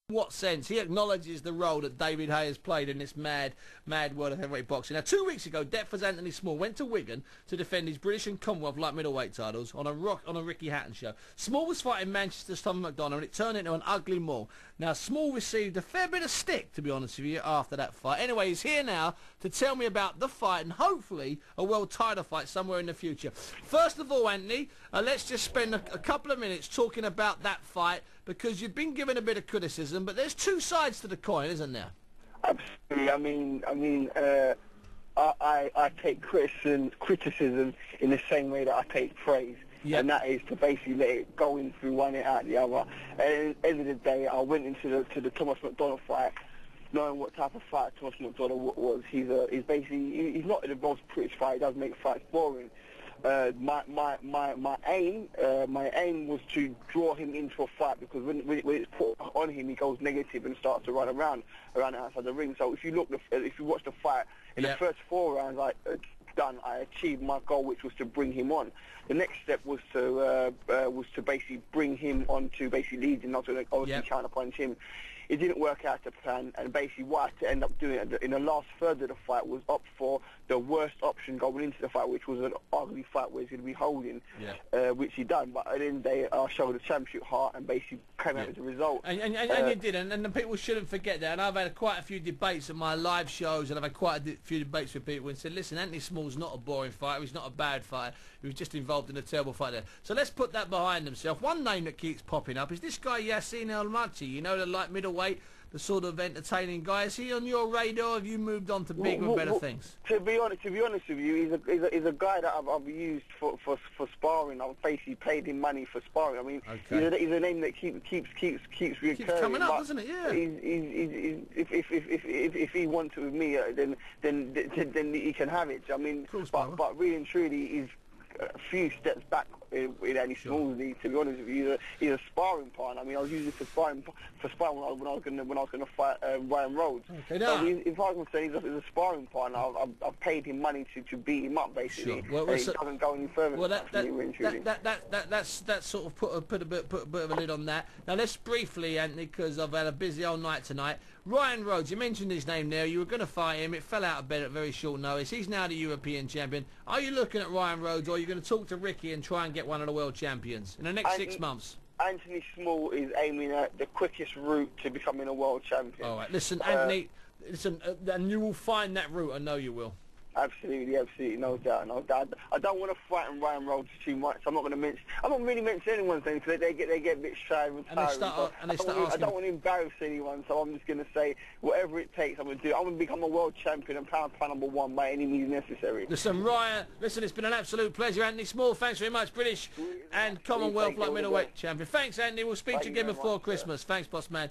what sense? He acknowledges the role that David Haye has played in this mad world of heavyweight boxing. Now, 2 weeks ago, Deptford's Anthony Small went to Wigan to defend his British and Commonwealth light middleweight titles on a Ricky Hatton show. Small was fighting Manchester's Tom McDonough, and it turned into an ugly maul. Now, Small received a fair bit of stick, to be honest with you, after that fight. Anyway, he's here now to tell me about the fight and hopefully a world title fight somewhere in the future. First of all, Anthony, let's just spend a couple of minutes talking about that fight, because you've been given a bit of criticism, but there's two sides to the coin, isn't there? Absolutely. I take criticism in the same way that I take praise. Yep. And that is to basically let it go in through one ear out the other. And at the end of the day, I went into the Thomas McDonough fight knowing what type of fight Thomas McDonough was. He's not the most pretty fight. He does make fights boring. My aim was to draw him into a fight, because when it's put on him, he goes negative and starts to run around outside the ring. So if you watch the fight in the first 4 rounds, I achieved my goal, which was to bring him on. The next step was to basically bring him on to basically lead him, not to obviously counterpunch him. It didn't work out to plan, and basically what I had to end up doing in the last third of the fight was opt for the worst option going into the fight, which was an ugly fight where he's going to be holding, which he done. But at the end of the day, I showed the championship heart and basically came out with the result. And you did, and the people shouldn't forget that. And I've had quite a few debates at my live shows, and I've had quite a few debates with people and said, listen, Anthony Small's not a boring fighter, he's not a bad fighter, he was just involved in a terrible fight there. So let's put that behind himself. One name that keeps popping up is this guy Yassine El Maachi, you know, the light middleweight, the sort of entertaining guy. Is he on your radar? Have you moved on to bigger and better things? To be honest with you, he's a guy that I've used for sparring. I've basically paid him money for sparring. I mean, he's a name that keeps recurring. Keeps coming up, doesn't it? Yeah. If he wants it with me, then he can have it. I mean, but really and truly, he's a few steps back in any small league. To be honest with you, he's a sparring partner. I mean, I was using it for sparring when I was going to fight Ryan Rhodes. Okay, now, so if I can say he's a sparring partner, I've paid him money to beat him up, basically. Sure. Well, he doesn't go any further. Well, that's sort of put a bit of a lid on that. Now let's briefly, Anthony, because I've had a busy old night tonight. Ryan Rhodes, you mentioned his name there. You were going to fight him. It fell out of bed at very short notice. He's now the European champion. Are you looking at Ryan Rhodes, or are you going to talk to Ricky and try and get one of the world champions in the next 6 months? Anthony Small is aiming at the quickest route to becoming a world champion. All right, listen, Anthony, and you will find that route. I know you will. Absolutely, no doubt. I don't want to frighten Ryan Rhodes too much. I'm not really mentioning anyone's name, because they get a bit shy and tiring. I don't want to embarrass anyone, so I'm just going to say whatever it takes, I'm going to do. I'm going to become a world champion and pound #1 by any means necessary. Listen, Ryan, it's been an absolute pleasure. Anthony Small, thanks very much. British and Commonwealth light middleweight champion. Thanks, Anthony. We'll speak to you again before Christmas. Thanks, boss man.